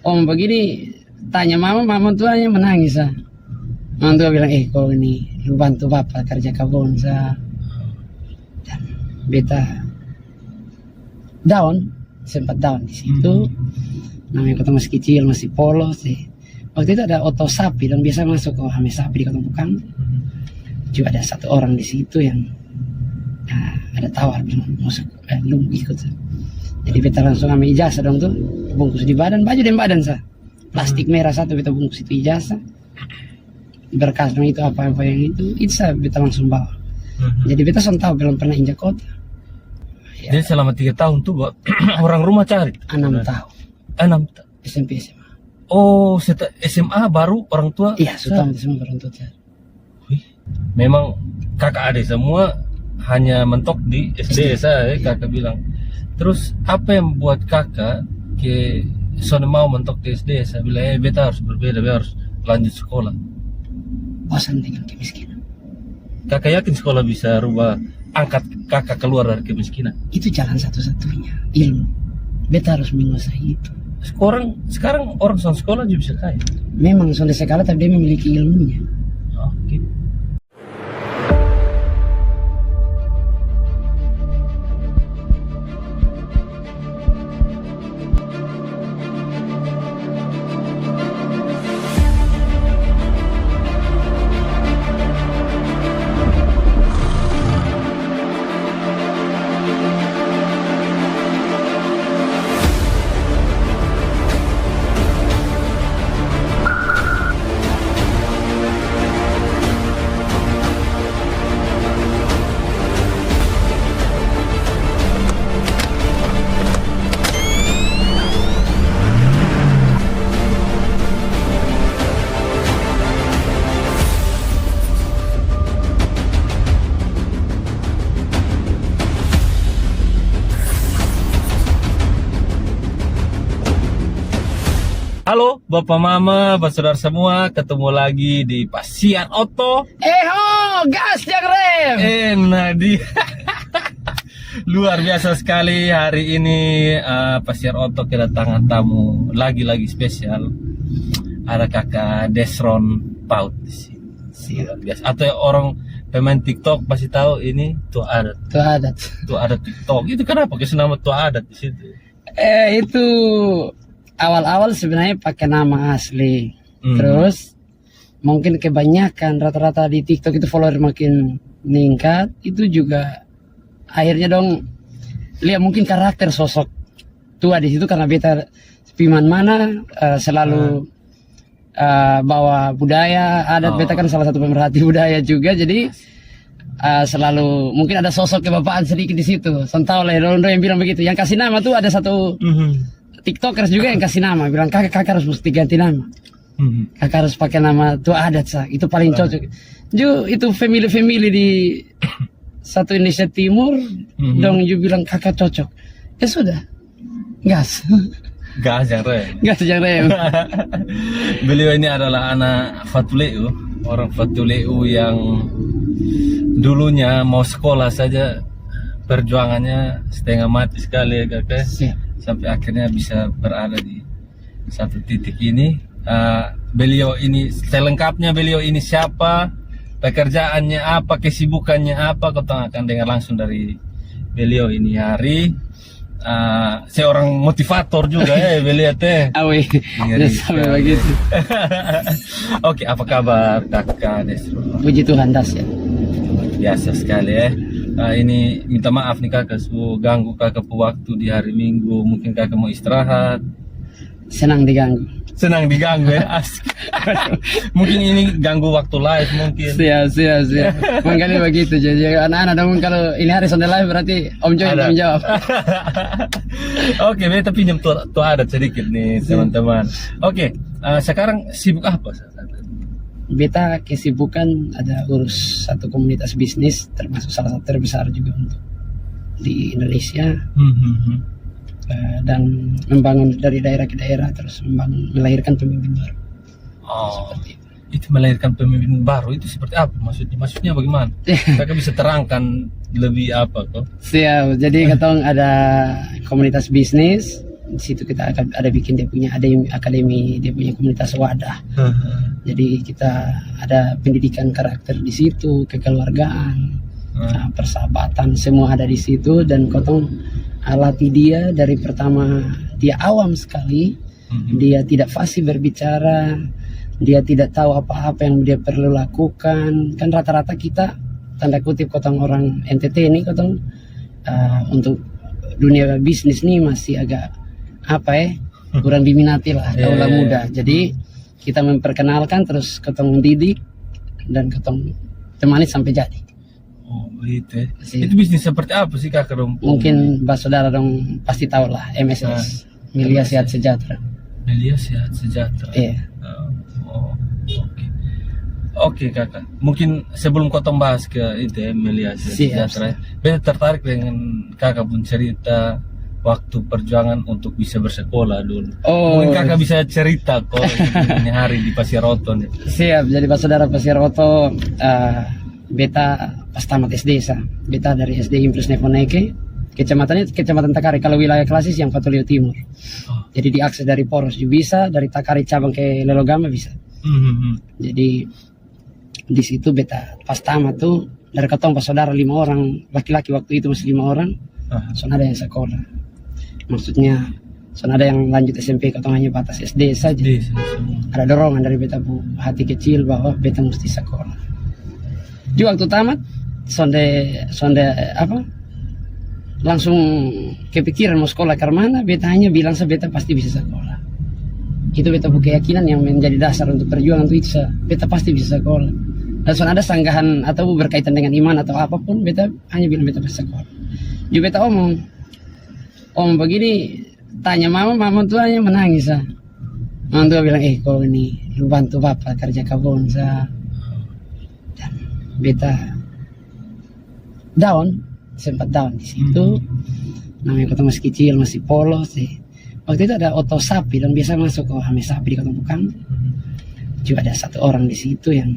om begini, tanya mama tuh hanya menangis ah. Mama tuh bilang, kau ini lu bantu bapak kerja kebun sa. Dan beta down, sempat down di situ. Namanya kota masih kecil, masih polos sih. Waktu itu ada oto sapi dan biasa masuk ke hame sapi di kota Bukang. Juga ada satu orang di situ yang ada tawar bilang masuk, lu ikut. Jadi beta langsung ambil ijazah dong tuh, bungkus di badan, baju dan badan sa. Plastik merah satu beta bungkus itu ijazah. Berkas dong itu apa yang itu saya beta langsung bawa. Jadi beta tahu belum pernah injak kota. Ya. Jadi selama 3 tahun tuh orang rumah cari? 6 tahun. 6 tahun? SMP SMA. Oh, setelah SMA baru orang tua? Iya, sudah semua orang tua cari. Memang kakak adik semua hanya mentok di SD saya, kakak bilang. Terus apa yang buat kakak ke soalnya mau mentok di SD? Saya bilang, beta harus berbeda, beta harus lanjut sekolah. Bosan dengan kemiskinan. Kakak yakin sekolah bisa rubah, angkat kakak keluar dari kemiskinan? Itu jalan satu-satunya, ilmu. Beta harus menguasai itu. Sekarang orang soal sekolah juga bisa kaya. Memang sudah sekali tapi dia memiliki ilmunya. Oke. Halo Bapak Mama, saudara semua, ketemu lagi di Pasiar Oto. Gas yang rem. Nadi. Luar biasa sekali hari ini Pasiar Oto kedatangan tamu lagi spesial. Ada kakak Desron Paut di sini. Luar biasa. Atau orang pemain TikTok pasti tahu ini Tua Adat. Tua Adat TikTok. Itu kenapa kasih nama Tua Adat di situ? Itu awal-awal sebenarnya pakai nama asli. Terus mungkin kebanyakan rata-rata di TikTok itu follower makin meningkat, itu juga akhirnya dong lihat mungkin karakter sosok tua di situ karena beta piman mana selalu bawa budaya adat. Beta kan salah satu pemerhati budaya juga, jadi selalu mungkin ada sosok kebapaan sedikit di situ. Tahu lah yang bilang begitu. Yang kasih nama tuh ada satu TikTokers juga yang kasih nama, bilang kakak harus mesti ganti nama. Kakak harus pakai nama Tua Adat sa. Itu paling cocok. Itu family di satu Indonesia Timur dong bilang kakak cocok. Ya sudah. Gas yang rem. Beliau ini adalah anak Fatuleu, orang Fatuleu yang dulunya mau sekolah saja perjuangannya setengah mati sekali ya kakak. Siap. Sampai akhirnya bisa berada di satu titik ini. Beliau ini selengkapnya, beliau ini siapa, pekerjaannya apa, kesibukannya apa, kau akan dengar langsung dari beliau ini hari. Seorang motivator juga ya beliau teh. Awi, sampai begitu. Oke, apa kabar kakak Desro? Puji Tuhan ya. Biasa sekali ya. Ini minta maaf nih kakak, ganggu kakak waktu di hari Minggu, mungkin kakak mau istirahat. Senang diganggu ya, asik. Mungkin ini ganggu waktu live mungkin. Siap. Mungkin begitu. Jadi anak-anak dong kalau ini hari Sunday live berarti Om Joy yang menjawab. Oke, beta pinjam Tua Adat sedikit nih teman-teman. Oke, sekarang sibuk apa? Beta kesibukan ada urus satu komunitas bisnis, termasuk salah satu terbesar juga untuk di Indonesia. Dan membangun dari daerah ke daerah, terus melahirkan pemimpin baru. Seperti itu melahirkan pemimpin baru itu seperti apa maksudnya bagaimana? Kakak bisa terangkan lebih apa kok? Siap. Jadi katong ada komunitas bisnis Di situ kita akan ada bikin dia punya akademi, dia punya komunitas wadah. Jadi kita ada pendidikan karakter di situ, kekeluargaan, persahabatan, semua ada di situ. Dan kotong latih dia dari pertama dia awam sekali, dia tidak fasih berbicara, dia tidak tahu apa-apa yang dia perlu lakukan. Kan rata-rata kita tanda kutip kotong orang NTT ini kotong untuk dunia bisnis nih masih agak kurang diminati lah kaulah muda. Jadi kita memperkenalkan, terus ketemu mendidik dan ketemu temani sampai jadi. Oh gitu ya. Itu bisnis seperti apa sih Kakak dong? Mungkin saudara dong pasti tahu lah, MSS, Milia Sehat Sejahtera. Milia Sehat Sejahtera. Iya. Oke. Oke Kakak, mungkin sebelum kotong bahas ke itu ya, Milia Sehat Sejahtera, beta tertarik dengan Kakak pun cerita waktu perjuangan untuk bisa bersekolah dulu. Mungkin Kakak bisa cerita kok ini hari di Pasir Oto nih. Siap, jadi saudara Pasir Oto, beta pas tamat SD beta dari SD Imprus Nefoneke, kecamatan Takari. Kalau wilayah klasis yang Fatulio Timur. Jadi diakses dari Poros juga bisa, dari Takari cabang ke Lelogama bisa. Jadi di situ beta pas tamat tuh dari ketong pas saudara 5 orang laki-laki, waktu itu masih 5 orang. Soalnya ada yang sekolah, maksudnya soalnya ada yang lanjut SMP, ketong hanya batas SD saja. Ada dorongan dari beta bu hati kecil bahwa beta mesti sekolah. Juga waktu tamat sonde langsung kepikiran mau sekolah ke mana. Beta hanya bilang beta pasti bisa sekolah. Itu beta bu keyakinan yang menjadi dasar untuk perjuangan itu beta pasti bisa sekolah. Dan soalnya ada sanggahan atau berkaitan dengan iman atau apapun, beta hanya bilang beta bisa sekolah. Juga beta omong begini, tanya mama tuh hanya menangis. Mama tuh bilang, kau ini lu bantu bapak kerja kebun. Dan beta sempat down di situ. Namanya kota masih kecil, masih polos sih. Waktu itu ada oto sapi dan biasa masuk ke hame sapi di kota Bukang. Juga ada satu orang di situ yang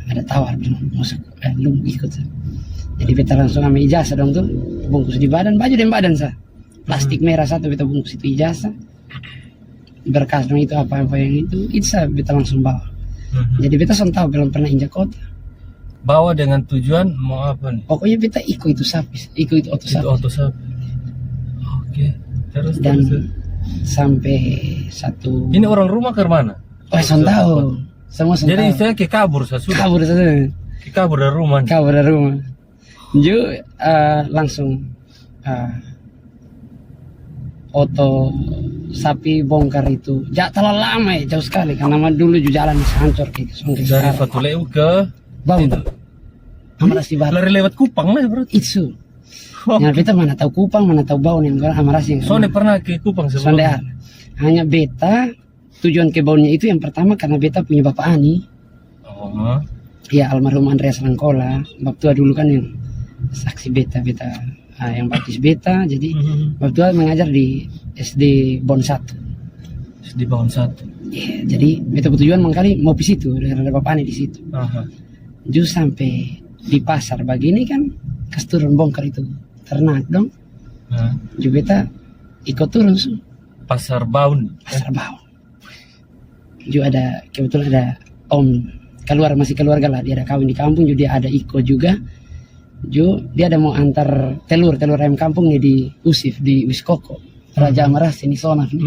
ada tawar bilang masuk, lu ikut. Jadi beta langsung ambil ijazah dong tuh, bungkus di badan, baju dan badan plastik merah satu beta bungkus itu ijazah, berkas dong itu apa yang itu beta langsung bawa. Jadi beta tahu belum pernah injak kota. Bawa dengan tujuan mau apa nih? Pokoknya beta ikut itu oto sapi. Oke. Terus dan sampai satu. Ini orang rumah ke mana? Tahu. Semua jadi istilahnya kabur Kabur dari rumah. Langsung oto sapi bongkar itu. Terlalu lama jauh sekali karena dulu juga jalan hancur kayak dari Fatuleu ke Bau. Amarasi Barat. Lari lewat Kupang lah berarti. Itu. Yang beta mana tahu Kupang, mana tahu Bau yang Amarasi yang. Sonde pernah ke Kupang sebelumnya. Hanya beta tujuan ke Baunya itu yang pertama karena beta punya bapak Ani. Ya almarhum Andreas Langkola. Bapak tua dulu kan yang saksi beta yang baptis beta. Jadi bapak tua mengajar di SD Bon 1. SD Bon 1. Ya, jadi beta tujuan mengkali mau di situ, ada bapak Ani di situ. Just sampai di pasar begini kan kas turun bongkar itu ternak dong. Juga beta ikut turun Pasar Baun. Juga ada kebetulan ada om masih keluarga lah, dia ada kawin di kampung, juga dia ada Iko juga. Dia ada mau antar telur ayam kampung nih di Usif di Wiskoko Raja Amarasi ini Sonaf nih.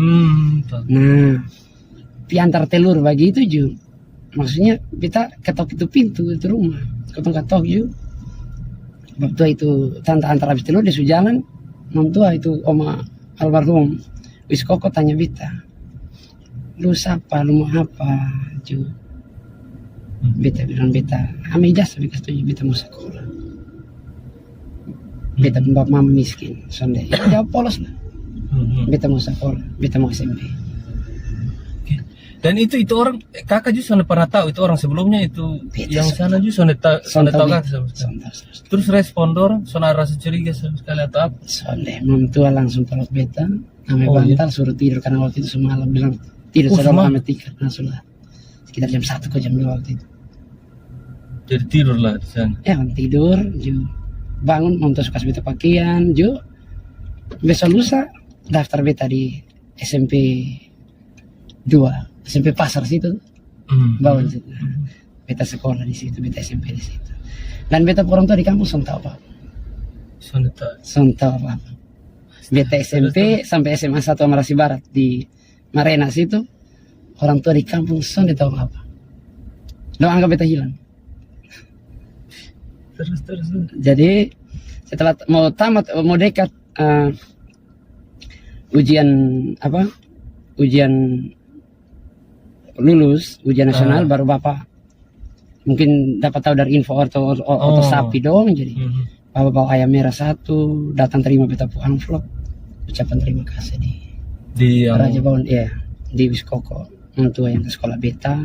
Nah piantar telur bagi itu juga. Maksudnya kita ketok itu pintu itu rumah, ketok juga. Bapak tua itu tante antar habis telur dia sudah jalan. Mam tua itu oma almarhum Wiskoko tanya beta, lu siapa, lu mau apa? Beta bilang beta ame ijazah beta setuju beta mau sekolah. Beta bapak mama miskin, sonde jawab polos lah. Beta mau sekolah, beta mau SMP. Dan itu orang kakak juga sudah pernah tahu itu orang sebelumnya itu beta yang sana juga sudah tahu kakak sama sekali. Terus respon orang sudah rasa curiga sama sekali atau apa? Sonde mam tua langsung peluk beta, ame bantal suruh tidur karena waktu itu semalam bilang tidur sudah ame tiket langsung lah. Sekitar jam 1 ke jam 2 waktu itu. Jadi tidur lah di sana. Ya tidur, bangun mau suka beta pakaian, besok lusa daftar beta di SMP 2, SMP Pasar situ, bawah di situ. Beta sekolah di situ, beta SMP di situ. Dan beta orang tua di kampung son tahu apa. Son tahu apa. Beta SMP sampai SMA 1 Amarasi Barat di Marena situ, orang tua di kampung son tahu apa. Dong anggap beta hilang. Terus. Jadi setelah mau tamat, mau dekat ujian lulus, ujian nasional, baru bapak mungkin dapat tahu dari info atau sapi dong. Jadi bapak bawa ayam merah 1, datang terima beta pu amplop, ucapan terima kasih di Raja Bawon, ya, di Wiskoko, mentua yang ke sekolah beta.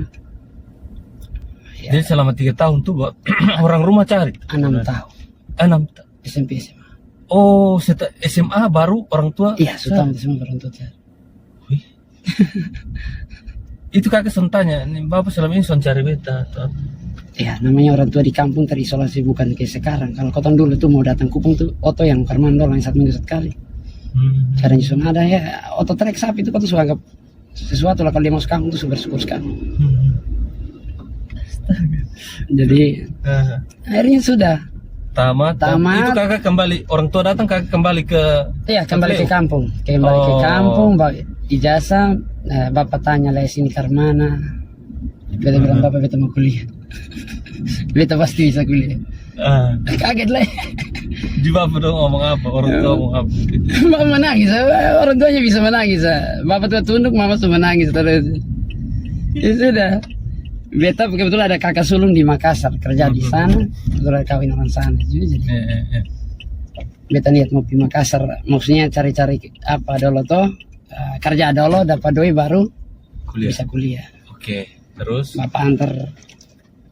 Jadi selama 3 tahun tuh orang rumah cari 6 tahun 6 tahun SMP SMA. Oh, setelah SMA baru orang tua? Iya, sudah semua orang tua cari. Wih. Itu kakak tanya, nih bapak selama ini son cari beta atau apa? Ya, namanya orang tua di kampung terisolasi, bukan kayak sekarang. Kalau kotong dulu tuh mau datang Kupang tuh oto yang Karmando yang 1 minggu sekali. Caranya son ada ya, oto trek sapi itu kau tuh suka anggap sesuatu lah, kalau dia masuk kampung tuh bersyukur sekali. Jadi akhirnya sudah tamat. Itu kakak kembali, orang tua datang kakak kembali ke kembali ke kampung, ke kampung, ijazah. Bapak tanya lah sini Karmana, beta bilang bapak beta mau kuliah. Beta pasti bisa kuliah. Kaget lah. Di bapak dong ngomong apa, orang tua ngomong apa? Bapak menangis, orang tuanya bisa menangis. Bapak tua tunduk, mama tuh menangis terus. Ya sudah. Beta kebetulan ada kakak sulung di Makassar, kerja di sana, kebetulan kawin orang sana juga. Jadi beta niat mau di Makassar, maksudnya cari-cari apa dulu toh, kerja dulu, dapat doi baru bisa kuliah. Oke, terus? Bapak antar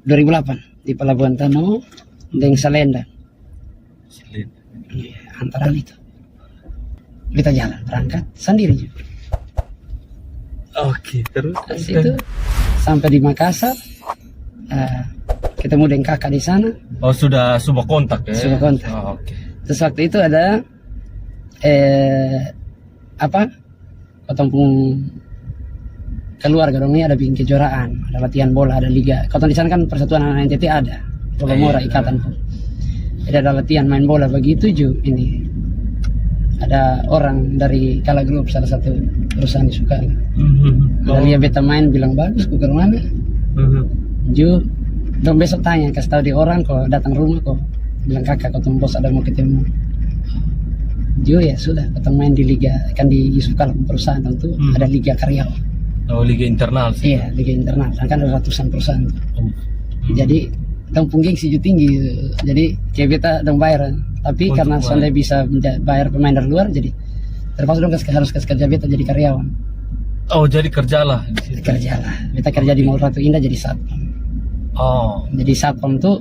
2008 di Pelabuhan Tano, dengan Salenda. Antaran itu. Beta jalan, berangkat sendiri juga. Oke, terus? Itu sampai di Makassar, ketemu dengan kakak di sana. Oh, sudah kontak ya? Sudah kontak. Oh, oke. Terus waktu itu ada Kotompung keluarga dong, ini ada bikin kejuaraan, ada latihan bola, ada liga. Kotong di sana kan Persatuan Anak NTT ada, Polomora ikatan pun. Ada latihan main bola begitu juga ini. Ada orang dari Kala Group, salah satu perusahaan di Sukarno. Dia beta main bilang bagus, ke mana? Ju, dong besok tanya, kasih tahu di orang kok datang rumah kok, bilang kakak kau bos ada mau ketemu. Ju ya sudah, ketemu main di liga, kan di Yusuf Kala perusahaan tentu ada liga karyawan. Oh, liga internal sih? Iya, liga internal, kan ada ratusan perusahaan. Jadi dong pungging siju tinggi, jadi kayak beta dong bayar. Tapi karena saya bisa bayar pemain dari luar, jadi terpaksa dong harus kerja beta jadi karyawan. Oh, jadi kerjalah. Beta kerja di Mall Ratu Indah jadi satpam. Oh. Jadi satpam tuh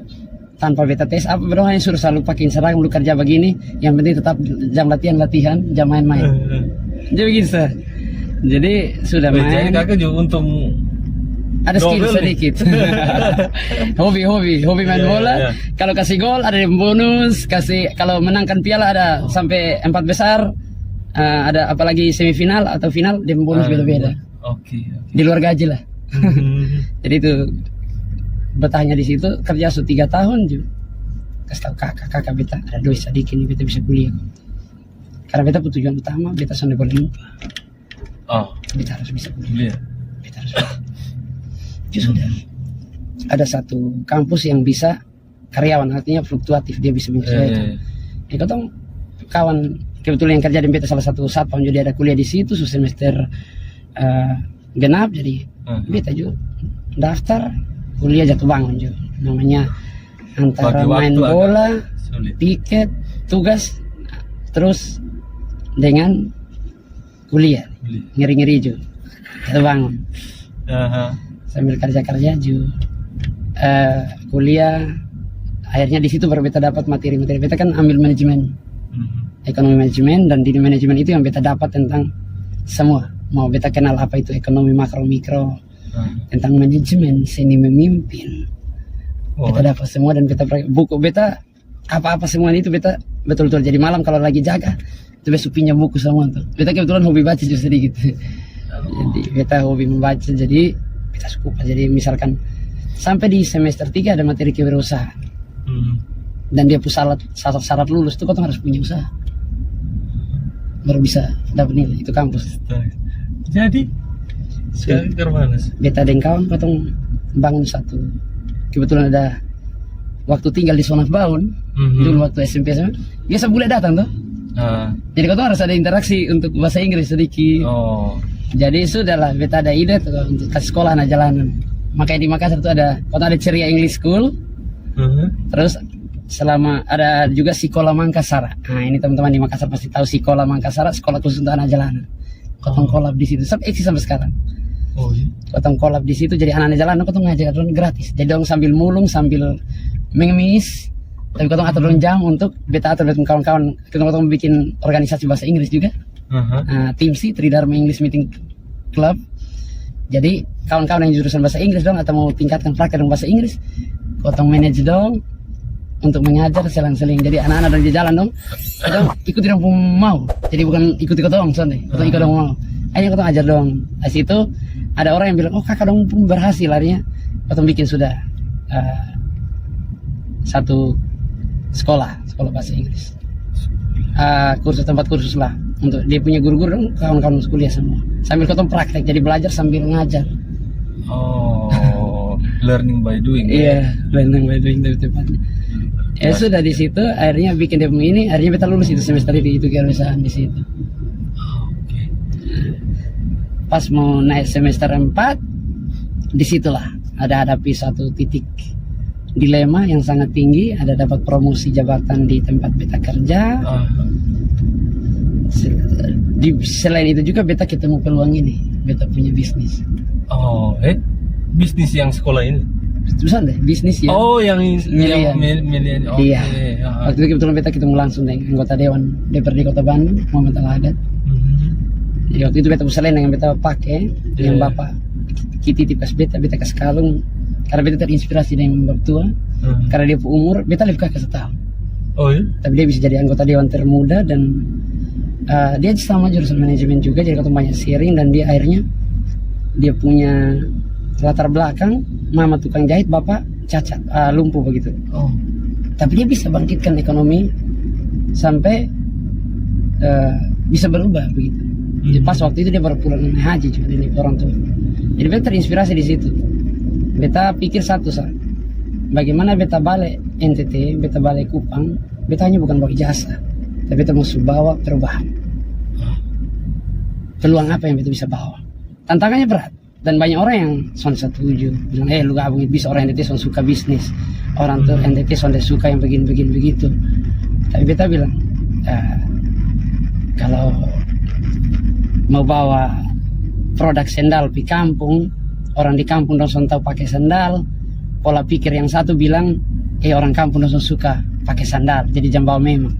tanpa beta tes apa bro, hanya suruh selalu pakai seragam, lu kerja begini, yang penting tetap jam latihan, jam main-main. Jadi gitu. Jadi sudah main. Jadi kakak juga untung ada skill sedikit. hobi main bola. Kalau kasih gol ada yang bonus, kalau menangkan piala ada sampai 4 besar. Ada apalagi semifinal atau final dia bonus beda-beda. Oke. Di luar gaji lah. Jadi itu betahnya di situ, kerja 3 tahun juga. Kasih tahu kakak beta ada doi sedikit nih, beta bisa kuliah. Karena beta tujuan utama beta sudah boleh lupa. Oh. Beta harus bisa kuliah. Beta harus bisa. Sudah ada satu kampus yang bisa karyawan, artinya fluktuatif, dia bisa menyesuaikan. Kau kawan kebetulan yang kerja di beta salah satu satpam, jadi ada kuliah di situ semester genap, jadi beta juga daftar kuliah Jatuh Bangun juga, namanya antara main bola, piket, tugas, terus dengan kuliah, ngeri juga Jatuh Bangun. Sambil kerja juga kuliah, akhirnya di situ baru beta dapat materi-materi. Beta kan ambil manajemen, ekonomi manajemen, dan di manajemen itu yang beta dapat tentang semua. Mau beta kenal apa itu ekonomi makro mikro, tentang manajemen, seni memimpin. Beta dapat semua, dan beta buku beta apa-apa semua itu beta betul-betul. Jadi malam kalau lagi jaga Itu besok pinjam buku semua tuh. Beta kebetulan hobi baca juga sedikit. Jadi beta hobi membaca, jadi beta suka. Jadi misalkan sampai di semester 3 ada materi kewirausahaan. Dan dia syarat lulus tuh kau harus punya usaha. Baru bisa dapat nilai itu kampus. Jadi sekarang ke mana sih? Beta dan kawan potong bangun satu. Kebetulan ada waktu tinggal di Sonaf Baun. Dulu waktu SMP sama. Biasa boleh datang tuh. Jadi kau harus ada interaksi untuk bahasa Inggris sedikit. Jadi sudahlah beta ada ide tuh untuk kasih sekolah anak jalanan. Makanya di Makassar tuh ada Ceria English School. Terus selama ada juga Sekolah Mangkasara. Nah ini teman-teman di Makassar pasti tahu Sekolah Mangkasara, sekolah khusus untuk anak jalanan. Kotong kolab di situ, eksis sampai sekarang. Kotong kolab di situ, jadi anak-anak jalanan kotong ngajar dong gratis. Jadi dong sambil mulung, sambil mengemis, tapi kotong atur dong jam untuk beta atur dengan kawan-kawan. Kotong bikin organisasi bahasa Inggris juga. Tim C, Tridharma English Meeting Club. Jadi kawan-kawan yang jurusan bahasa Inggris dong atau mau tingkatkan praktek dong bahasa Inggris, kotong manage dong untuk mengajar selang-seling. Jadi anak-anak dari jalan dong, kadang ikut dong mau. Jadi bukan ikut-ikut dong, soalnya kotong ikut dong mau. Akhirnya kotong ajar dong. Di situ ada orang yang bilang, oh kakak dong pun berhasil larinya. Kotong bikin sudah satu sekolah bahasa Inggris. Tempat kursus lah untuk dia punya guru-guru dong, kawan-kawan kuliah semua. Sambil kotong praktek, jadi belajar sambil ngajar. Learning by doing. Iya, learning by doing itu tepatnya. Sudah di situ akhirnya bikin demo ini, akhirnya beta lulus itu semester itu kewirausahaan di situ. Pas mau naik semester 4, disitulah ada hadapi satu titik dilema yang sangat tinggi, ada dapat promosi jabatan di tempat beta kerja. Selain itu juga beta ketemu peluang ini, beta punya bisnis. Bisnis yang sekolah ini? Bisa deh, bisnis ya. Yang milian. Iya. Waktu itu kebetulan beta ketemu langsung dengan anggota Dewan DPRD Kota Bandung, Muhammad Al-Haddad. Jadi waktu itu beta selain dengan beta pakai, yang bapak kititi pas beta kasih kalung. Karena beta terinspirasi dengan bapak tua. Karena dia umur, beta lebih kakak setahun. Tapi dia bisa jadi anggota Dewan termuda dan dia sama jurusan manajemen juga, jadi ketemu banyak sharing dan dia akhirnya dia punya latar belakang, mama tukang jahit, bapak cacat, lumpuh begitu. Tapi dia bisa bangkitkan ekonomi sampai bisa berubah begitu. Jadi pas waktu itu dia baru pulang haji juga dari orang tua. Jadi beta terinspirasi di situ. Beta pikir satu saat, bagaimana beta balik NTT, beta balik Kupang, beta hanya bukan bawa ijazah, tapi beta mau bawa perubahan. Peluang apa yang beta bisa bawa? Tantangannya berat. Dan banyak orang yang setuju, bilang, lu gabung bisa, orang NTT suka bisnis, orang tuh NTT suka yang begini begitu. Tapi beta bilang, kalau mau bawa produk sendal di kampung, orang di kampung dong tahu pakai sendal, pola pikir yang satu bilang, orang kampung dong suka pakai sandal, jadi jam bawa memang.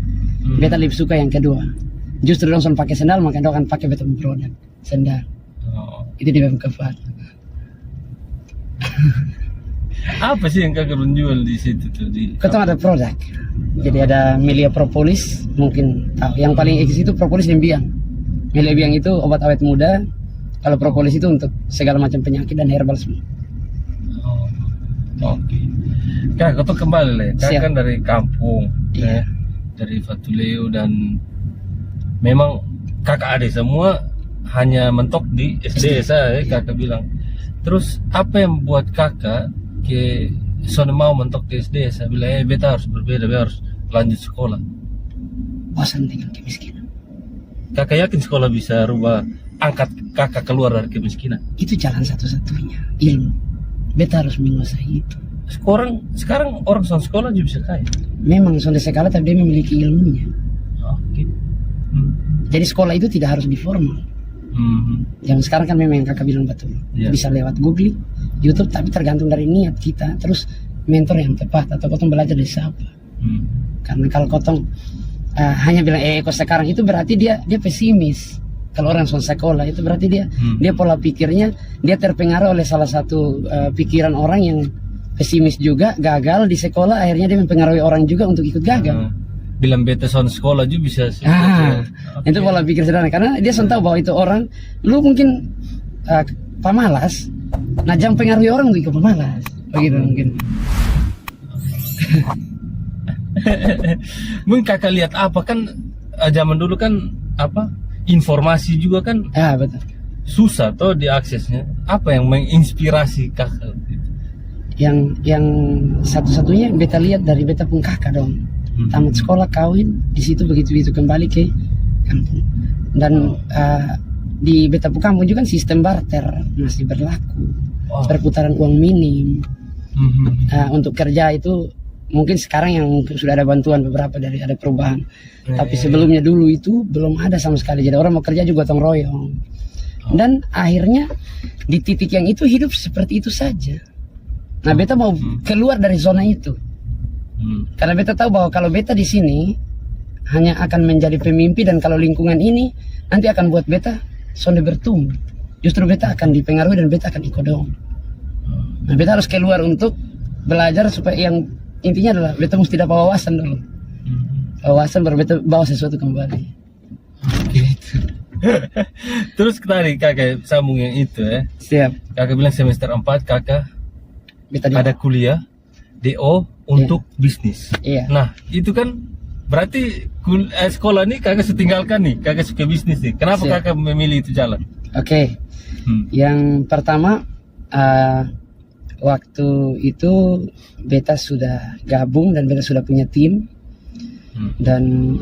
Beta lebih suka yang kedua, justru dong pakai sendal, makanya dong akan pakai beta produk sendal. Itu dia keempat. Apa sih yang kakak jual di situ tuh? Kita ada produk. Jadi ada Melia Propolis, mungkin tahu. Yang paling eksis itu propolis dan biang. Melia biang itu obat awet muda. Kalau propolis itu untuk segala macam penyakit dan herbal semua. Kak, tuh kembali lah. Kak kan dari kampung, iya. Dari Fatuleu dan memang kakak adik semua hanya mentok di SD saya, kakak bilang. Terus apa yang buat kakak mau mentok di SD? Saya bilang, beta harus berbeda, beta harus lanjut sekolah. Bosan dengan kemiskinan. Kakak yakin sekolah bisa rubah, angkat kakak keluar dari kemiskinan? Itu jalan satu-satunya, ilmu. Beta harus menguasai itu. Sekarang orang sekolah juga bisa kaya. Memang sudah sekali, tapi dia memiliki ilmunya. Jadi sekolah itu tidak harus di formal. Yang sekarang kan memang yang kakak bilang betul, bisa lewat Google, YouTube, tapi tergantung dari niat kita. Terus mentor yang tepat atau kotong belajar dari siapa. Karena kalau kotong hanya bilang kok sekarang, itu berarti dia pesimis. Kalau orang sekolah itu berarti dia pola pikirnya, dia terpengaruh oleh salah satu pikiran orang yang pesimis juga, gagal di sekolah, akhirnya dia mempengaruhi orang juga untuk ikut gagal. bilang beta son sekolah juga bisa. Itu pola pikir sederhana karena dia sudah tahu bahwa itu orang, lu mungkin pemalas, nah jangan pengaruhi orang untuk ikut pemalas, begitu mungkin. Mungkin kakak lihat apa kan zaman dulu kan apa informasi juga kan Betul. susah tuh diaksesnya. Apa yang menginspirasi kakak? Yang satu-satunya beta lihat dari beta pun kakak dong. Tamat sekolah, kawin, di situ begitu kembali ke kampung. Dan di beta pun kampung juga kan sistem barter masih berlaku, perputaran uang minim. Untuk kerja itu mungkin sekarang yang sudah ada bantuan beberapa dari ada perubahan. Tapi sebelumnya dulu itu belum ada sama sekali. Jadi orang mau kerja juga gotong royong. Dan akhirnya di titik yang itu hidup seperti itu saja. Nah, beta mau keluar dari zona itu. Karena beta tahu bahwa kalau beta di sini hanya akan menjadi pemimpi, dan kalau lingkungan ini nanti akan buat beta sonde bertumbuh. Justru beta akan dipengaruhi dan beta akan ikut dong. Nah, beta harus keluar untuk belajar supaya yang intinya adalah beta mesti dapat wawasan dulu. Wawasan baru beta bawa sesuatu kembali. Gitu. Terus tadi kakak sambung yang itu ya. Siap. Kakak bilang semester 4 kakak Beta ada kuliah DO untuk bisnis. Iya. Nah, itu kan berarti sekolah nih kakak setinggalkan nih, kakak suka bisnis nih. Kenapa kakak memilih itu jalan? Oke. Yang pertama, waktu itu beta sudah gabung dan beta sudah punya tim. Dan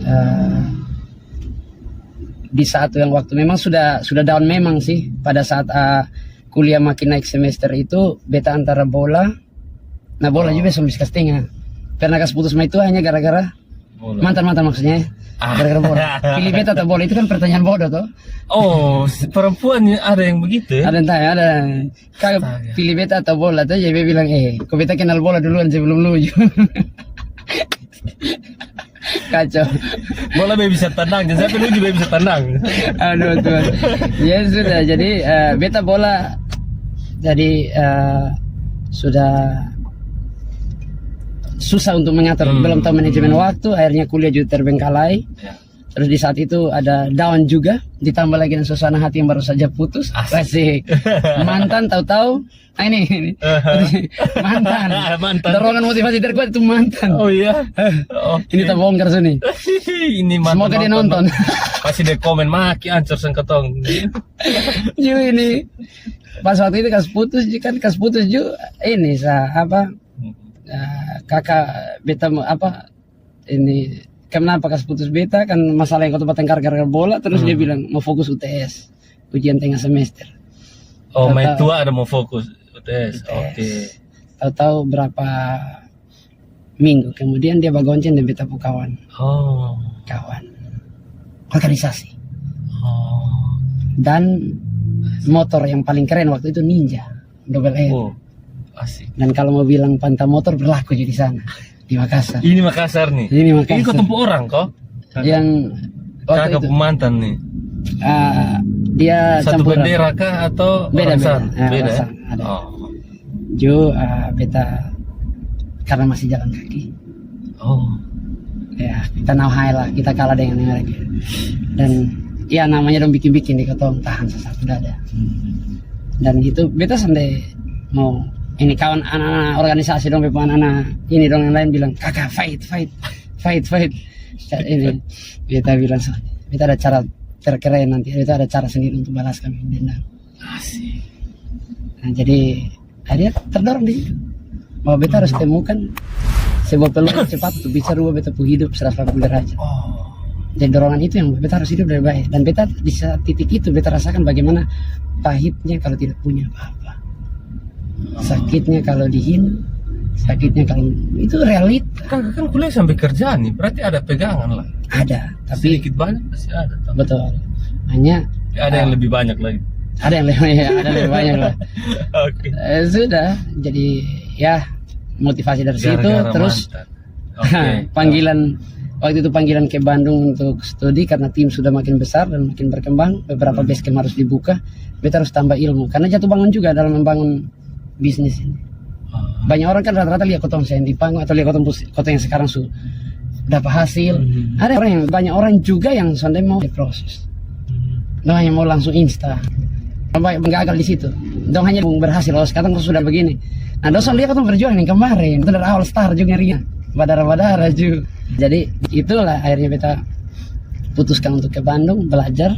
di saat yang waktu memang sudah down memang sih. Pada saat kuliah makin naik semester itu beta antara bola. Nah, bola juga bisa setengah. Karena kas putus itu hanya gara-gara mantan maksudnya. Gara-gara bola. Pilih beta atau bola itu kan pertanyaan bodoh toh. Oh, perempuan ada yang begitu ya? Ada entah, ada. Kakak pilih beta atau bola tuh, jadi bilang kok beta kenal bola duluan sebelum lu. Kacau. Bola bisa tenang, jadi sampai lu juga bisa tenang. Aduh Tuhan. Ya sudah, jadi beta bola. Jadi sudah susah untuk mengatur, belum tahu manajemen waktu, akhirnya kuliah juga terbengkalai. Terus di saat itu ada down juga, ditambah lagi dengan suasana hati yang baru saja putus. Asik. Mantan tahu-tahu. Nah ini. mantan. Dorongan motivasi terkuat itu mantan. Oh iya. Ini tak bongkar sini. Ini mantan. Semoga dia nonton. Pasti dia komen maki ancur sengketong. Ju ini. Pas waktu itu kas putus ju ini kakak beta ini kenapa kas putus beta kan masalah yang kau tengkar gara-gara bola, terus dia bilang mau fokus UTS ujian tengah semester. Main tua ada mau fokus UTS. Oke. Tahu berapa minggu kemudian dia bagoncen dan beta pu kawan organisasi. Dan motor yang paling keren waktu itu Ninja Double R. Asik. Dan kalau mau bilang panta motor berlaku di sana di Makassar. Ini Makassar nih. Ini ketemu orang kok. Yang kakak pemantan nih. Dia satu campuran. Bendera kah atau beda. Beda. Ada. Beta karena masih jalan kaki. Ya kita nauhai lah, kita kalah dengan mereka. Dan ya namanya dong bikin-bikin di ketong tahan satu dada. Dan itu beta sampai mau ini kawan anak-anak organisasi dong, anak-anak ini dong yang lain bilang kakak fight. Ini kita bilang kita ada cara terkeren nanti, kita ada cara sendiri untuk balaskan dendam. Asik. Nah, jadi dia terdorong di situ bahwa beta harus temukan sebuah peluang cepat untuk bisa rubah beta punya hidup 180 derajat. Jadi dorongan itu yang beta harus hidup lebih baik. Dan beta di saat titik itu beta rasakan bagaimana pahitnya kalau tidak punya apa-apa. Sakitnya kalau dihina, sakitnya kalau itu realita. Kan kuliah sampai kerjaan nih, berarti ada pegangan lah. Ada, tapi sedikit banyak pasti ada. Betul. Hanya ada yang lebih banyak lagi. Ada yang lebih banyak lah. Oke. Sudah, jadi ya motivasi dari situ terus panggilan waktu itu panggilan ke Bandung untuk studi karena tim sudah makin besar dan makin berkembang, beberapa basecamp harus dibuka, beta harus tambah ilmu karena jatuh bangun juga dalam membangun bisnis ini. Banyak orang kan rata-rata lihat kotong saya di panggung atau lihat kotong yang sekarang dapat hasil. Ada orang yang banyak orang juga yang sondai mau diproses. Dong hanya mau langsung insta. Banyak gagal di situ. Dong hanya berhasil. Oh sekarang kau sudah begini. Nah dosa lihat katong berjuang nih kemarin. Itu dari awal start juga ria. Badara juga. Jadi itulah akhirnya kita putuskan untuk ke Bandung belajar.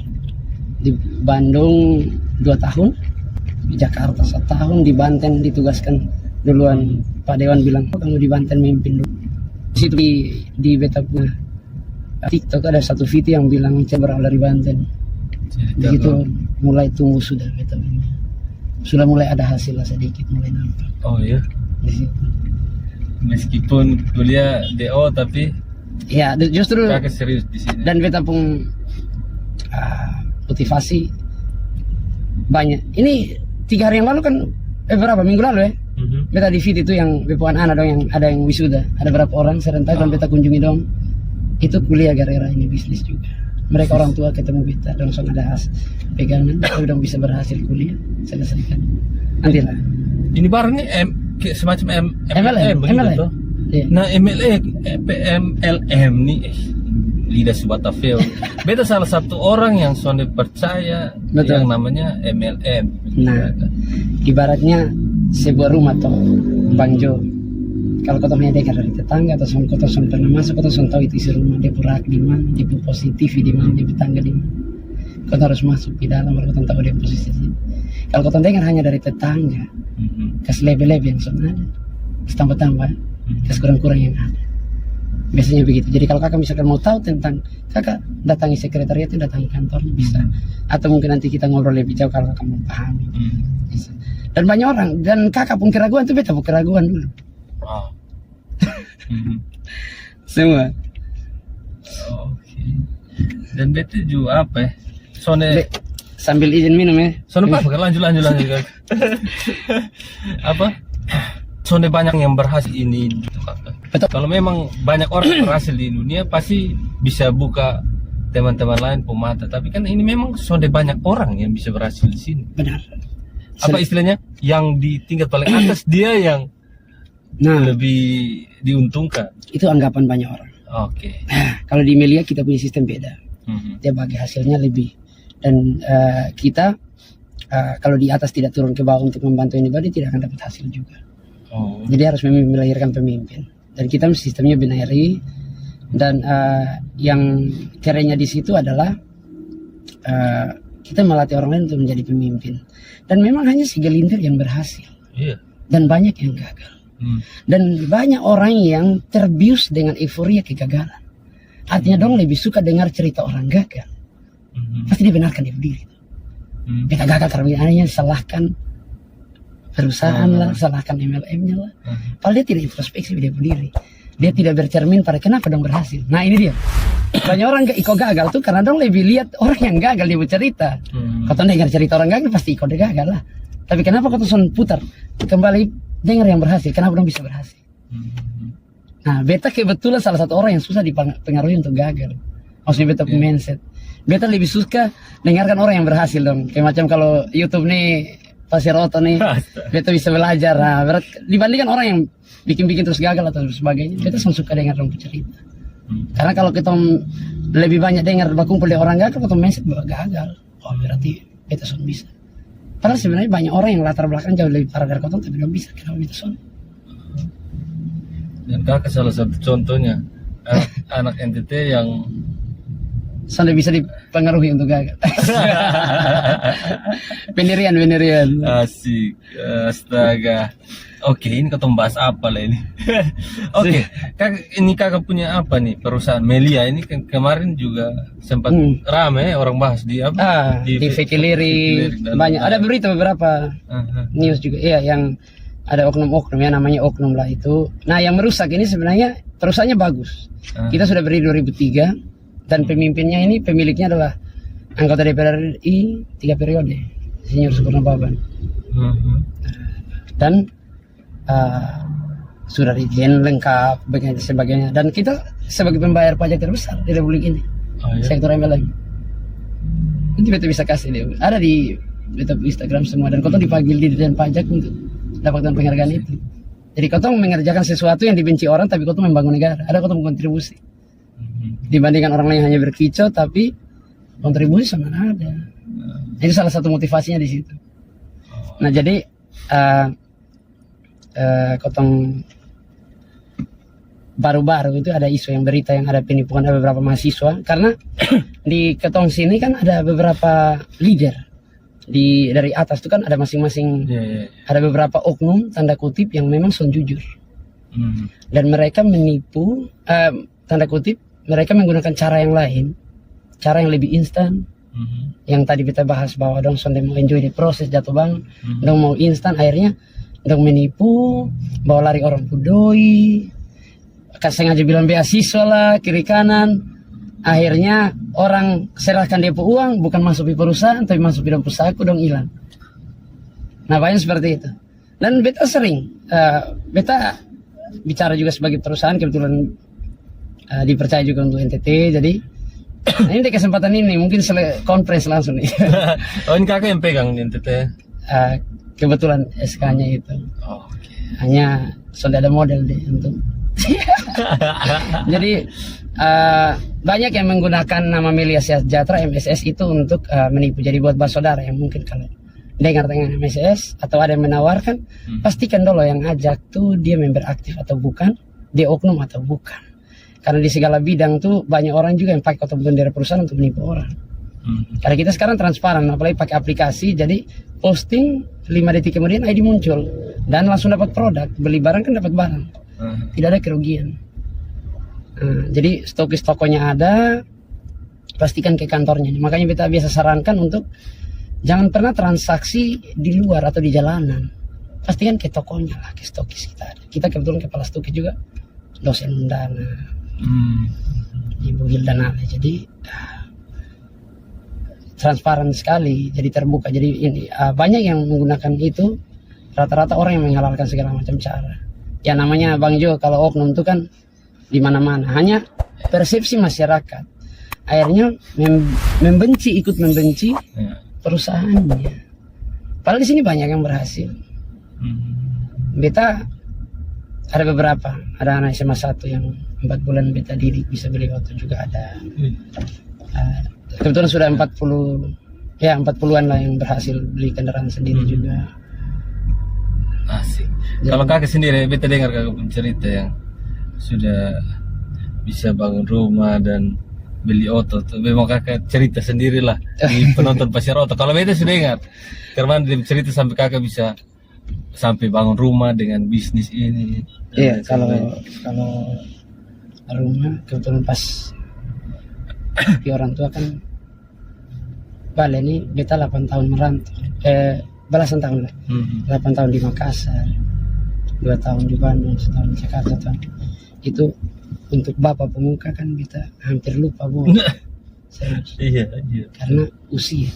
Di Bandung 2 tahun, di Jakarta 1 tahun, di Banten ditugaskan duluan Pak Dewan bilang kamu di Banten mimpin dulu. Di situ di beta punya TikTok ada satu video yang bilang saya berawal dari Banten. Di situ mulai tumbuh sudah beta punya. Sudah mulai ada hasil lah sedikit mulai nampak. Oh iya. Di situ. Meskipun kuliah DO tapi Ya justru kakak serius di sini. dan beta pun motivasi banyak. Ini 3 hari yang lalu kan berapa minggu lalu ya? Beta di feed itu yang bepuan anak dong yang ada yang wisuda, ada berapa orang serentak dan beta kunjungi dong. Itu kuliah gara-gara ini bisnis juga. Mereka orang tua ketemu beta dong soal ada pegangan, tapi dong bisa berhasil kuliah selesaikan. Nantilah. Ini baru nih kayak semacam MLM begitu MLM. toh. Iya. Nah MLM nih lidah Subatavia. Beta salah satu orang yang sonde percaya Betul. yang namanya MLM. Nah, ibaratnya sebuah rumah toh, Bang Jo. Kalau kau punya dengar dari tetangga atau kau pernah masuk, kau tahu itu isi rumah, dia purak di mana, dia positif di mana, dia tetangga di mana. Kau harus masuk di dalam, baru kau tahu dia posisi. Kalau kau dengar hanya dari tetangga, kas lebih-lebih yang sudah ada, kas tambah-tambah, kas kurang-kurang yang ada. Biasanya begitu. Jadi kalau kakak misalkan mau tahu tentang kakak, datangi sekretariat, datangi kantor bisa. Atau mungkin nanti kita ngobrol lebih jauh kalau kakak mau pahami. Bisa. Dan banyak orang, dan kakak pun keraguan tuh beta pun keraguan dulu. Wow. Semua. Oke. Dan beta juga apa ya? Sonde Sambil izin minum ya. Sonde apa? Lanjut. Apa? Sonde banyak yang berhasil ini gitu kakak. Betul. Kalau memang banyak orang yang berhasil di dunia pasti bisa buka teman-teman lain pemata. Tapi kan ini memang sonde banyak orang yang bisa berhasil di sini. Benar. Apa istilahnya? Yang di tingkat paling atas dia yang lebih diuntungkan. Itu anggapan banyak orang. Oke. Kalau di Melia kita punya sistem beda. Dia bagi hasilnya lebih. Dan kita kalau di atas tidak turun ke bawah untuk membantu anybody tidak akan dapat hasil juga. Jadi harus melahirkan pemimpin. Dan kita sistemnya binary. Dan yang kerennya di situ adalah kita melatih orang lain untuk menjadi pemimpin. Dan memang hanya segelintir yang berhasil. Iya. Dan banyak yang gagal. Dan banyak orang yang terbius dengan euforia kegagalan. Artinya dong lebih suka dengar cerita orang gagal. Pasti dibenarkan dia berdiri. Kita gagal terlebih hanya salahkan perusahaan lah, salahkan MLM-nya lah. Padahal dia tidak introspeksi dia berdiri. Dia tidak bercermin pada kenapa dong berhasil. Nah ini dia. Banyak orang ikut gagal tuh karena dong lebih lihat orang yang gagal dia bercerita. Kau dengar cerita orang gagal pasti ikut dia gagal lah. Tapi kenapa kau tuh putar kembali dengar yang berhasil? Kenapa dong bisa berhasil? Nah beta kebetulan salah satu orang yang susah dipengaruhi untuk gagal. Maksudnya beta punya mindset. Beta lebih suka dengarkan orang yang berhasil dong. Kayak macam kalau YouTube nih Pasir Oto nih, beta bisa belajar. Nah, dibandingkan orang yang bikin-bikin terus gagal atau sebagainya, beta suka dengar dong cerita. Karena kalau kita lebih banyak dengar berkumpul dari orang gagal, kita mindset bahwa gagal. Oh berarti beta bisa. Padahal sebenarnya banyak orang yang latar belakang jauh lebih parah dari kotong tapi belum bisa. Kenapa beta Dan kakak salah satu contohnya anak NTT yang sampai bisa dipengaruhi untuk gagal. Pendirian. Asik, astaga. Oke, ini kita bahas apa lah ini? Oke, kakak punya apa nih perusahaan Melia ini kemarin juga sempat rame orang bahas di apa? Di Fikiliri banyak. Ada berita beberapa news juga. Iya, yang ada oknum-oknum ya namanya oknum lah itu. Nah, yang merusak ini sebenarnya perusahaannya bagus. Kita sudah beri 2003. Dan pemimpinnya ini pemiliknya adalah anggota DPR RI 3 periode, Insinyur Sukurna Baban. Dan sudah izin lengkap sebagainya. Dan kita sebagai pembayar pajak terbesar di Republik ini, sektor MLM. Nanti beta bisa kasih dia. Ada di beta Instagram semua. Dan kotong dipanggil di Dirjen Pajak untuk dapatkan penghargaan itu. Jadi kotong mengerjakan sesuatu yang dibenci orang, tapi kotong membangun negara. Ada kotong kontribusi. dibandingkan orang lain hanya berkicau tapi kontribusi sangat ada. Itu salah satu motivasinya di situ. Nah jadi kotong baru-baru itu ada isu yang berita yang ada penipuan ada beberapa mahasiswa karena di ketong sini kan ada beberapa leader dari atas itu kan ada masing-masing ada beberapa oknum tanda kutip yang memang son jujur dan mereka menipu tanda kutip mereka menggunakan cara yang lain, cara yang lebih instan. Yang tadi kita bahas bahwa dong son mau enjoy di proses jatuh bang, dong mau instan akhirnya dong menipu, bawa lari orang pudoi, sengaja bilang beasiswa lah kiri kanan, akhirnya orang serahkan dia uang bukan masuk di perusahaan tapi masuk di dalam pusatku dong hilang. Nah banyak seperti itu. Dan beta sering, beta bicara juga sebagai perusahaan kebetulan dipercaya juga untuk NTT jadi. Nah, ini di kesempatan ini mungkin conference langsung nih. Oh ini kakak yang pegang di NTT? Kebetulan SK-nya itu. Oh, okay. Hanya sudah ada model deh untuk. Jadi banyak yang menggunakan nama Melia Sejahtera MSS itu untuk menipu. Jadi buat saudara yang mungkin kalau dengar dengan MSS atau ada yang menawarkan, pastikan dulu yang ajak tuh dia member aktif atau bukan, dia oknum atau bukan. Karena di segala bidang tuh banyak orang juga yang pakai kota bendera perusahaan untuk menipu orang. Karena kita sekarang transparan, apalagi pakai aplikasi, jadi posting 5 detik kemudian ID muncul dan langsung dapat produk, beli barang kan dapat barang, tidak ada kerugian. Jadi stokis tokonya ada, pastikan ke kantornya. Makanya kita biasa sarankan untuk jangan pernah transaksi di luar atau di jalanan, pastikan ke tokonya lah, ke stokis kita ada. Kita kebetulan kepala stokis juga dosen undana. Ibu Hilda Nale, jadi transparan sekali, jadi terbuka. Jadi ini banyak yang menggunakan itu, rata-rata orang yang menghalalkan segala macam cara. Ya namanya Bang Jo, kalau oknum itu kan di mana-mana, hanya persepsi masyarakat. Akhirnya ikut membenci perusahaannya. Padahal di sini banyak yang berhasil. Beta ada beberapa, ada anak SMA 1 yang 4 bulan beta didik bisa beli auto juga ada. Kebetulan sudah 40-an lah yang berhasil beli kendaraan sendiri juga. Asik. Kalau kakak sendiri, beta dengar kakak cerita yang sudah bisa bangun rumah dan beli auto tuh, memang kakak cerita sendirilah di penonton Pasir Oto. Kalau beta sudah dengar, karena dia cerita sampai kakak bisa sampai bangun rumah dengan bisnis ini. Iya, kalau rumah kebetulan pas di orang tua kan balik ini beta 8 tahun merantau, belasan tahun lah, 8 tahun di Makassar, 2 tahun di Bandung, 1 tahun di Jakarta. Itu untuk bapak pemuka kan beta hampir lupa bu. Iya. Karena usia.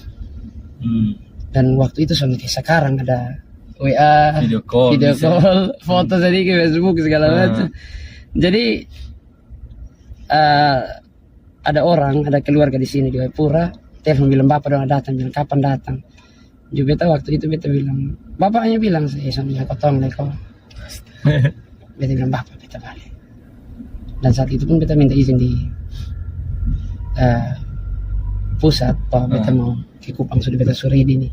Dan waktu itu sampai sekarang ada WA, video call, foto sedikit, Facebook segala macam. Jadi ada keluarga di sini di Waipura, telepon bilang bapak dong datang, bilang kapan datang. Juga beta waktu itu beta bilang, bapaknya bilang saya soalnya kotong leko. Beta bilang bapak beta balik. Dan saat itu pun beta minta izin di pusat bahwa beta mau ke Kupang, sudah beta sore ini.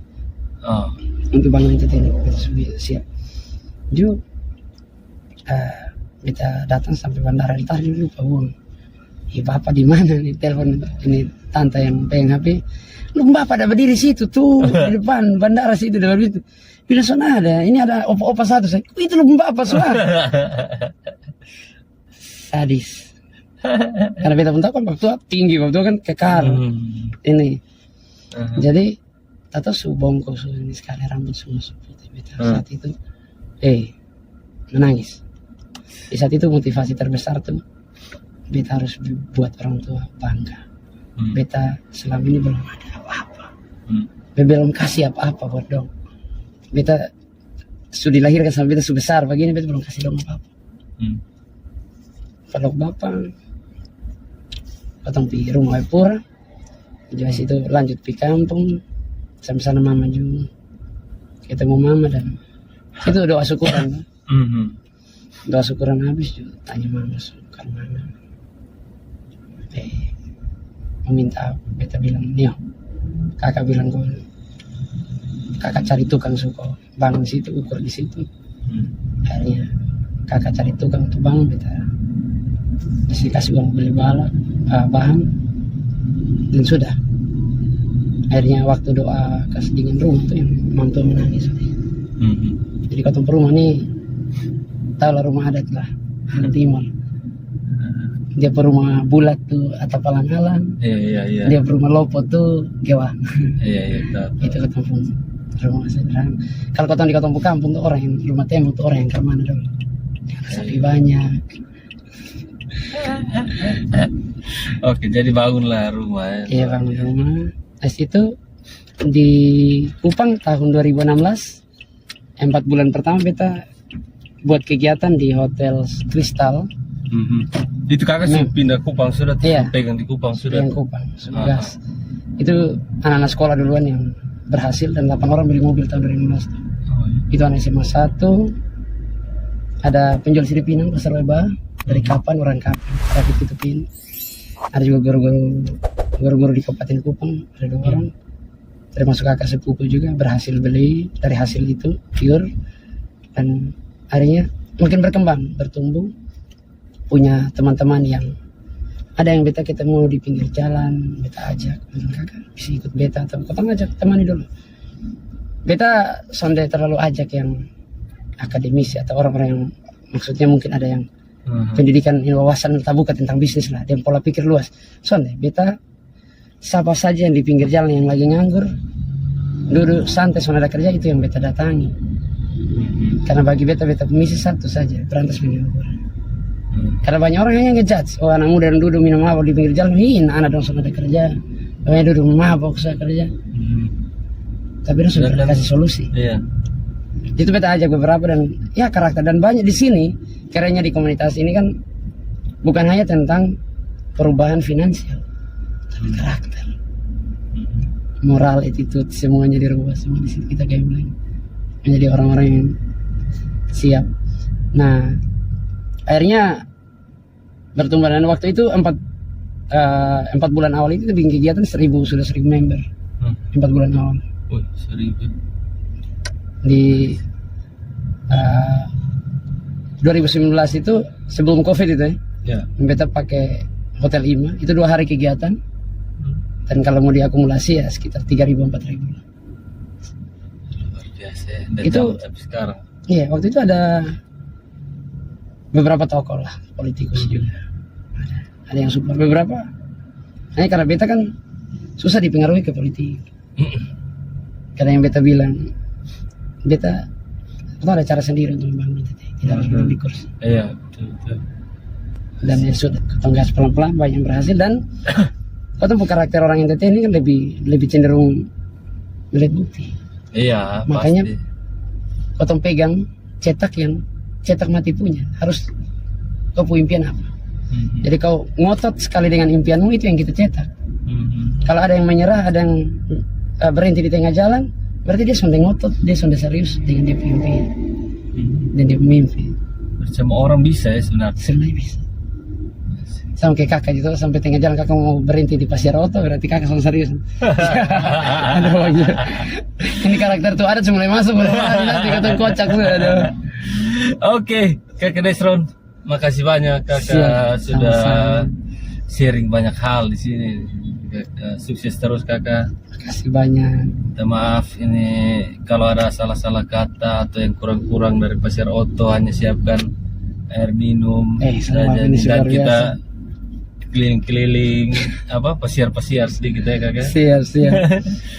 Untuk bangun itu tadi beta sudah siap. Ju beta datang sampai bandara, entar lupa buang. Bapak di mana nih, telepon ini tante yang pegang HP. Lu bapak ada berdiri situ tuh di depan bandara situ ada itu. Bila sana ada, ini ada opa-opa satu. Saya, itu lu bapak suara. Sadis. Karena beta pun tahu kan waktu tinggi, waktu kan kekar. Ini. Jadi tato subongko ini sekali rambut semua putih. Beta saat itu menangis. Di saat itu motivasi terbesar tuh beta harus buat orang tua bangga. Beta selama ini belum ada apa-apa. Belum kasih apa-apa buat dong. Beta sudah dilahirkan sampai beta sebesar begini, beta belum kasih dong apa-apa. Kalau bapak potong pergi rumah Waipura, jelas itu lanjut di kampung, sampai sana mama juga ketemu mama dan itu doa syukuran. Doa syukuran habis juga tanya mama suka mana. meminta beta bilang Nio, kakak bilang gue kakak cari tukang suko bangun di situ, ukur di situ. Akhirnya kakak cari tukang untuk bangun, beta kasih uang beli bahan dan sudah. Akhirnya waktu doa kasih dingin rumah tuh yang mantu menangis. Jadi kota rumah nih tahu lah, rumah adat lah Timur. Dia rumah bulat tuh atap alang-alang. Iya. Dia rumah lopo tuh gewang. Iya. Itu ketemu rumah sederhana. Kalau kota di kota kampung tuh orang yang rumah tembok tuh orang yang ke mana dulu. Sapi banyak. Oke, jadi bangunlah rumah. Iya, bangun rumah. Dari situ di Kupang tahun 2016, 4 bulan pertama beta buat kegiatan di Hotel Kristal. Itu kakak sudah pindah Kupang sudah, Iya. pegang di Kupang sudah. Yang Kupang, Sugas. Itu anak-anak sekolah duluan yang berhasil dan 8 orang beli mobil tahun 2016. Itu anak SMA 1. Ada penjual sirip Pinang pasar Leba dari Kapan, orang Kapan, Rapi Tutupin. Ada juga guru-guru di Kabupaten Kupang, ada 2 orang. Termasuk kakak sepupu juga berhasil beli dari hasil itu pure, dan akhirnya makin berkembang, bertumbuh, punya teman-teman yang ada yang beta ketemu di pinggir jalan, beta ajak, bilang kakak bisa ikut beta atau kau ngajak temani dulu. Beta sonde terlalu ajak yang akademisi atau orang-orang yang maksudnya mungkin ada yang pendidikan wawasan terbuka tentang bisnis lah dan pola pikir luas. Sonde beta siapa saja yang di pinggir jalan yang lagi nganggur, duduk santai soalnya ada kerja, itu yang beta datangi. Karena bagi beta misi satu saja, berantas menganggur. Karena banyak orang yang ngejudge, oh anak muda yang duduk minum mabok di pinggir jalan, anak dong soalnya ada kerja, banyak duduk mabok saya kerja. Tapi dia sudah kasih solusi. Iya. Itu beta ajak beberapa dan ya karakter, dan banyak di sini kerennya di komunitas ini kan bukan hanya tentang perubahan finansial, tapi karakter, moral, attitude, semuanya dirubah semua di sini. Kita gambling menjadi orang-orang yang siap. Nah, akhirnya bertumbuh, dan waktu itu 4 bulan awal itu bikin kegiatan 1.000 member. 4 bulan awal. 1.000. Di 2019 itu sebelum COVID itu ya. Beta pakai Hotel Ima, itu 2 hari kegiatan. Dan kalau mau diakumulasi ya sekitar 3.000-4.000. Luar biasa ya. Dan Itu sampai sekarang. Iya, waktu itu ada beberapa tokoh lah, politikus juga. Ada yang support beberapa. Hanya karena beta kan susah dipengaruhi ke politik. Karena yang beta bilang, beta ada cara sendiri untuk membangun itu, tidak harus duduk di kursi. Iya, betul. Dan ya sudah, ketong gas pelan-pelan, banyak yang berhasil. Dan ketemu karakter orang NTT ini kan lebih cenderung melihat bukti. Iya, makanya pasti. Ketong pegang cetak mati punya, harus kau punya impian apa. Jadi kau ngotot sekali dengan impianmu, itu yang kita cetak. Kalau ada yang menyerah, ada yang berhenti di tengah jalan, berarti dia sudah ngotot, dia sudah serius dengan dia punya impian dan dia mimpi. Semua orang bisa ya sebenarnya. Sebenarnya bisa. Sama kayak kakak itu, sampai tengah jalan kakak mau berhenti di Pasir Oto, berarti kakak sudah serius. Aduh, ini karakter tuh ada mulai masuk, nanti ketemu kocak tuh. Aduh. Oke, Kakak Desron, makasih banyak kakak sudah sharing banyak hal di sini. Sukses terus kakak. Makasih banyak. Minta maaf ini kalau ada salah-salah kata atau yang kurang-kurang dari Pasir Oto, hanya siapkan air minum saja, dan kita keliling-keliling pasiar sedikit ya kakak. Siap.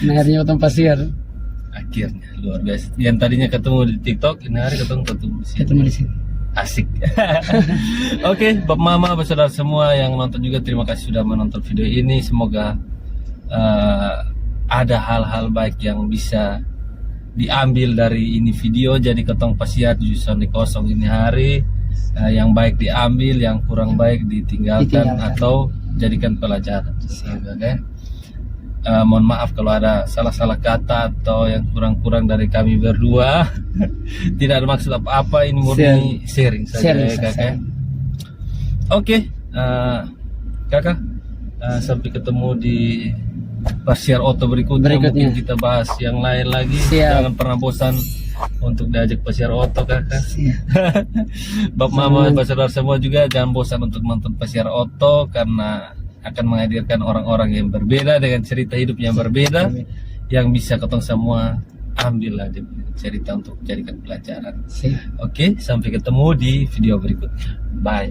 Nah, akhirnya utang pasir. Akhirnya luar biasa. Yang tadinya ketemu di TikTok, ini hari ketemu di sini. Asik. Oke, Bapak Mama, saudara semua yang nonton juga, terima kasih sudah menonton video ini. Semoga ada hal-hal baik yang bisa diambil dari ini video. Jadi ketong pasiar jurusan di kosong ini hari, yang baik diambil, yang kurang baik ditinggalkan atau jadikan pelajaran. Okay? Mohon maaf kalau ada salah-salah kata atau yang kurang-kurang dari kami berdua. Tidak ada maksud apa-apa, ini murni sharing saja ya kakak. Oke, kakak Sampai ketemu di Pasiar Oto berikutnya. Mungkin kita bahas yang lain lagi. Siap. Jangan pernah bosan untuk diajak Pasiar Oto, kakak. Siap. Bab mama, saudara semua juga jangan bosan untuk nonton Pasiar Oto, karena akan menghadirkan orang-orang yang berbeda dengan cerita hidup yang berbeda, yang bisa ketong semua ambillah di cerita untuk jadikan pelajaran. Siap. Oke, sampai ketemu di video berikutnya. Bye.